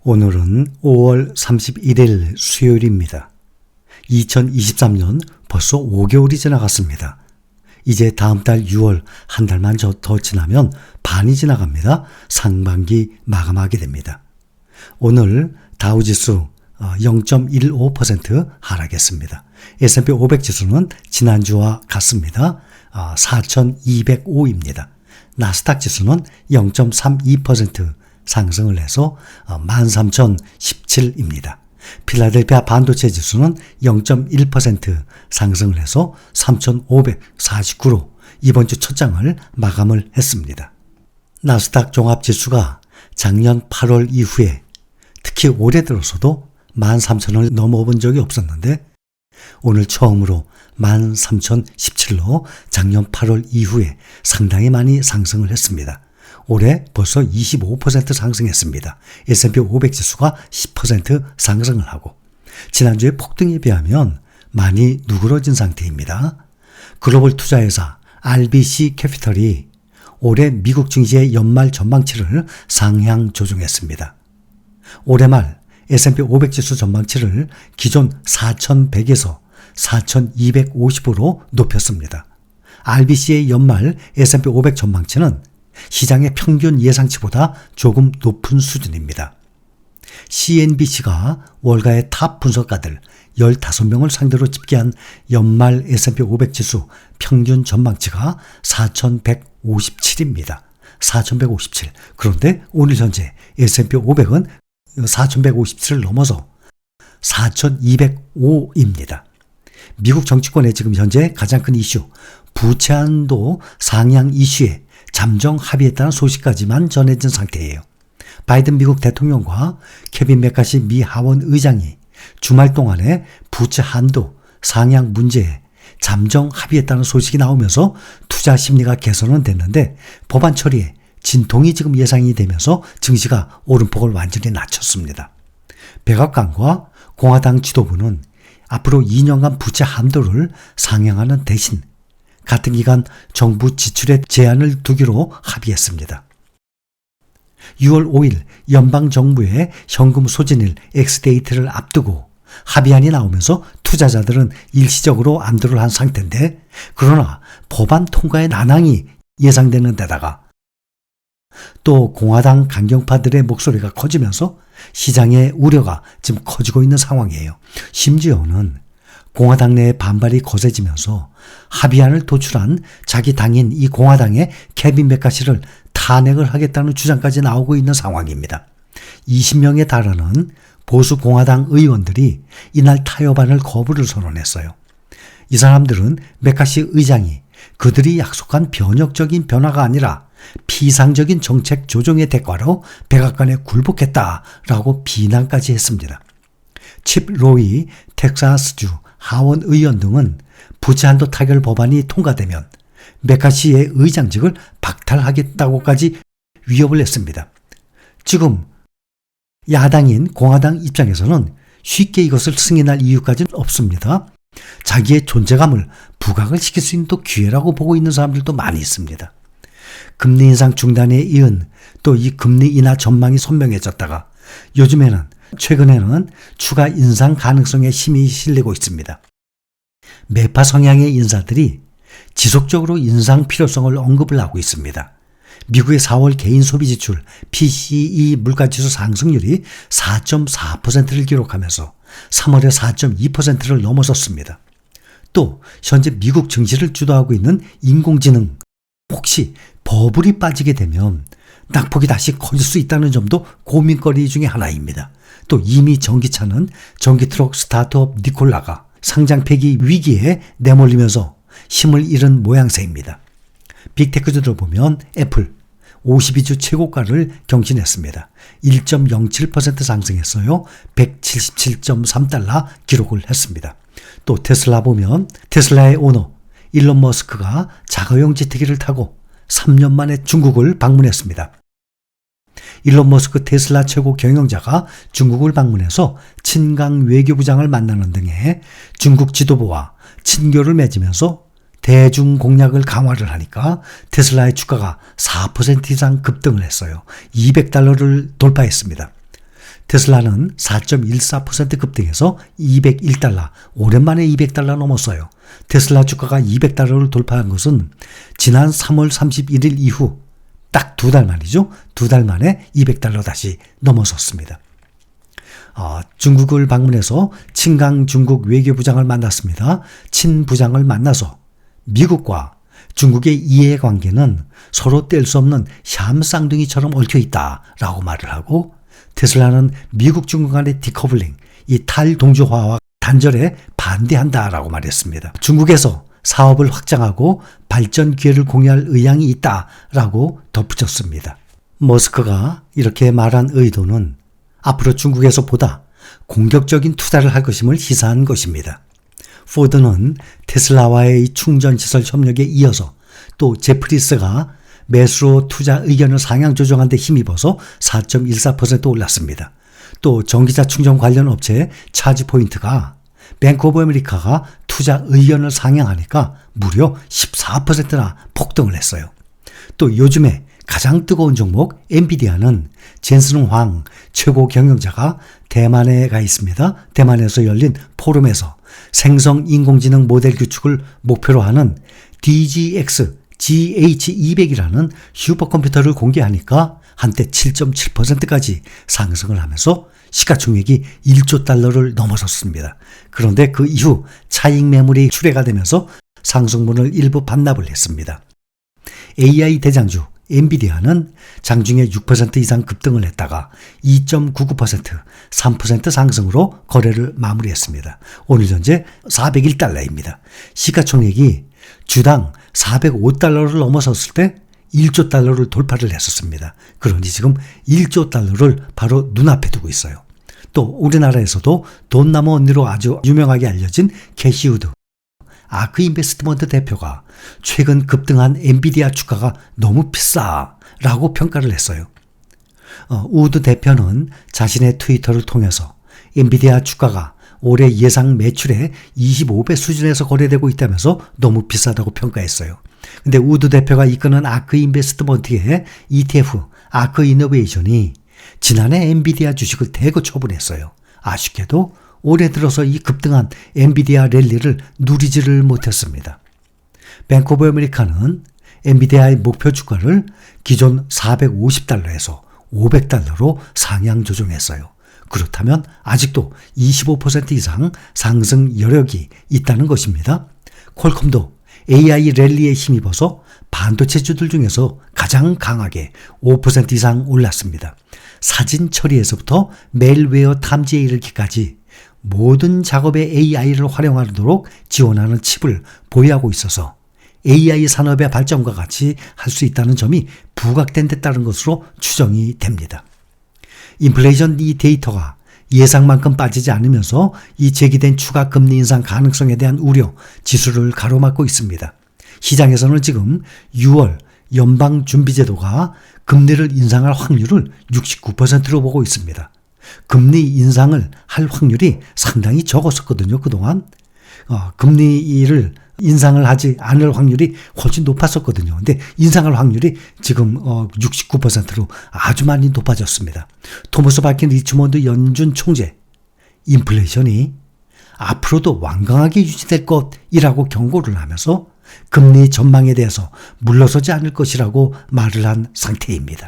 오늘은 5월 31일 수요일입니다. 2023년 벌써 5개월이 지나갔습니다. 이제 다음 달 6월 한 달만 더 지나면 반이 지나갑니다. 상반기 마감하게 됩니다. 오늘 다우지수 0.15% 하락했습니다. S&P 500 지수는 지난주와 같습니다. 4,205입니다. 나스닥 지수는 0.32% 상승을 해서 13,017입니다. 필라델피아 반도체 지수는 0.1% 상승을 해서 3,549로 이번 주 첫 장을 마감을 했습니다. 나스닥 종합지수가 작년 8월 이후에 특히 올해 들어서도 13,000을 넘어본 적이 없었는데 오늘 처음으로 13,017로 작년 8월 이후에 상당히 많이 상승을 했습니다. 올해 벌써 25% 상승했습니다. S&P 500 지수가 10% 상승을 하고 지난주의 폭등에 비하면 많이 누그러진 상태입니다. 글로벌 투자회사 RBC 캐피털이 올해 미국 증시의 연말 전망치를 상향 조정했습니다. 올해 말 S&P 500 지수 전망치를 기존 4,100에서 4,250으로 높였습니다. RBC의 연말 S&P 500 전망치는 시장의 평균 예상치보다 조금 높은 수준입니다. CNBC가 월가의 탑 분석가들 15명을 상대로 집계한 연말 S&P 500 지수 평균 전망치가 4,157입니다. 4,157. 그런데 오늘 현재 S&P 500은 4,157을 넘어서 4,205입니다. 미국 정치권의 지금 현재 가장 큰 이슈, 부채 한도 상향 이슈에 잠정 합의했다는 소식까지만 전해진 상태예요. 바이든 미국 대통령과 케빈 메카시 미 하원 의장이 주말 동안에 부채 한도 상향 문제에 잠정 합의했다는 소식이 나오면서 투자 심리가 개선은 됐는데 법안 처리에 진통이 지금 예상이 되면서 증시가 오름폭을 완전히 낮췄습니다. 백악관과 공화당 지도부는 앞으로 2년간 부채 한도를 상향하는 대신 같은 기간 정부 지출에 제한을 두기로 합의했습니다. 6월 5일 연방정부의 현금 소진일 엑스데이트를 앞두고 합의안이 나오면서 투자자들은 일시적으로 안도를 한 상태인데 그러나 법안 통과의 난항이 예상되는 데다가 또 공화당 강경파들의 목소리가 커지면서 시장의 우려가 지금 커지고 있는 상황이에요. 심지어는 공화당 내의 반발이 거세지면서 합의안을 도출한 자기 당인 이 공화당의 케빈 메카시를 탄핵을 하겠다는 주장까지 나오고 있는 상황입니다. 20명에 달하는 보수 공화당 의원들이 이날 타협안을 거부를 선언했어요. 이 사람들은 메카시 의장이 그들이 약속한 변혁적인 변화가 아니라 피상적인 정책 조정의 대가로 백악관에 굴복했다라고 비난까지 했습니다. 칩 로이 텍사스주 하원 의원 등은 부채 한도 타결 법안이 통과되면 메카시의 의장직을 박탈하겠다고까지 위협을 했습니다. 지금 야당인 공화당 입장에서는 쉽게 이것을 승인할 이유까지는 없습니다. 자기의 존재감을 부각을 시킬 수 있는 또 기회라고 보고 있는 사람들도 많이 있습니다. 금리 인상 중단에 이은 또 이 금리 인하 전망이 선명해졌다가 최근에는 추가 인상 가능성에 힘이 실리고 있습니다. 매파 성향의 인사들이 지속적으로 인상 필요성을 언급을 하고 있습니다. 미국의 4월 개인 소비 지출 PCE 물가지수 상승률이 4.4%를 기록하면서 3월에 4.2%를 넘어섰습니다. 또 현재 미국 증시를 주도하고 있는 인공지능 혹시 버블이 빠지게 되면 낙폭이 다시 커질 수 있다는 점도 고민거리 중에 하나입니다. 또 이미 전기차는 전기트럭 스타트업 니콜라가 상장 폐기 위기에 내몰리면서 힘을 잃은 모양새입니다. 빅테크주들 보면 애플 52주 최고가를 경신했습니다. 1.07% 상승했어요. 177.3달러 기록을 했습니다. 또 테슬라 보면 테슬라의 오너 일론 머스크가 자가용 제트기를 타고 3년 만에 중국을 방문했습니다. 일론 머스크 테슬라 최고 경영자가 중국을 방문해서 친강 외교부장을 만나는 등의 중국 지도부와 친교를 맺으면서 대중 공략을 강화를 하니까 테슬라의 주가가 4% 이상 급등을 했어요. $200를 돌파했습니다. 테슬라는 4.14% 급등해서 201달러, 오랜만에 200달러 넘었어요. 테슬라 주가가 200달러를 돌파한 것은 지난 3월 31일 이후 딱 2달 만이죠. 2달 만에 200달러 다시 넘어섰습니다. 중국을 방문해서 친강 중국 외교부장을 만났습니다. 친 부장을 만나서 미국과 중국의 이해관계는 서로 뗄 수 없는 샴쌍둥이처럼 얽혀있다라고 말을 하고, 테슬라는 미국 중국 간의 디커블링, 이 탈동조화와 단절에 반대한다라고 말했습니다. 중국에서 사업을 확장하고 발전 기회를 공유할 의향이 있다라고 덧붙였습니다. 머스크가 이렇게 말한 의도는 앞으로 중국에서 보다 공격적인 투자를 할 것임을 시사한 것입니다. 포드는 테슬라와의 충전시설 협력에 이어서 또 제프리스가 매수로 투자 의견을 상향 조정한 데 힘입어서 4.14% 올랐습니다. 또 전기차 충전 관련 업체 차지포인트가 뱅크 오브 아메리카가 투자 의견을 상향하니까 무려 14%나 폭등을 했어요. 또 요즘에 가장 뜨거운 종목 엔비디아는 젠슨 황 최고 경영자가 대만에 가 있습니다. 대만에서 열린 포럼에서 생성 인공지능 모델 구축을 목표로 하는 DGX GH200이라는 슈퍼컴퓨터를 공개하니까 한때 7.7%까지 상승을 하면서 시가총액이 1조 달러를 넘어섰습니다. 그런데 그 이후 차익 매물이 출회가 되면서 상승분을 일부 반납을 했습니다. AI 대장주 엔비디아는 장중에 6% 이상 급등을 했다가 2.99%, 3% 상승으로 거래를 마무리했습니다. 오늘 현재 401달러입니다. 시가총액이 주당 405달러를 넘어섰을 때 1조 달러를 돌파를 했었습니다. 그러니 지금 1조 달러를 바로 눈앞에 두고 있어요. 또 우리나라에서도 돈나무 언니로 아주 유명하게 알려진 캐시 우드 아크 인베스트먼트 대표가 최근 급등한 엔비디아 주가가 너무 비싸라고 평가를 했어요. 우드 대표는 자신의 트위터를 통해서 엔비디아 주가가 올해 예상 매출의 25배 수준에서 거래되고 있다면서 너무 비싸다고 평가했어요. 근데 우드 대표가 이끄는 아크 인베스트먼트의 ETF 아크 이노베이션이 지난해 엔비디아 주식을 대거 처분했어요. 아쉽게도 올해 들어서 이 급등한 엔비디아 랠리를 누리지를 못했습니다. 뱅크 오브 아메리카는 엔비디아의 목표 주가를 기존 450달러에서 500달러로 상향 조정했어요. 그렇다면 아직도 25% 이상 상승 여력이 있다는 것입니다. 퀄컴도 AI 랠리에 힘입어서 반도체주들 중에서 가장 강하게 5% 이상 올랐습니다. 사진 처리에서부터 멜웨어 탐지에 이르기까지 모든 작업에 AI를 활용하도록 지원하는 칩을 보유하고 있어서 AI 산업의 발전과 같이 할 수 있다는 점이 부각된 데 따른 것으로 추정이 됩니다. 인플레이션 이 데이터가 예상만큼 빠지지 않으면서 이 제기된 추가 금리 인상 가능성에 대한 우려 지수를 가로막고 있습니다. 시장에서는 지금 6월 연방준비제도가 금리를 인상할 확률을 69%로 보고 있습니다. 금리 인상을 할 확률이 상당히 적었었거든요. 그동안 금리를 인상을 하지 않을 확률이 훨씬 높았었거든요. 근데 인상할 확률이 지금 69%로 아주 많이 높아졌습니다. 토머스 바킨 리치몬드 연준 총재, 인플레이션이 앞으로도 완강하게 유지될 것이라고 경고를 하면서 금리 전망에 대해서 물러서지 않을 것이라고 말을 한 상태입니다.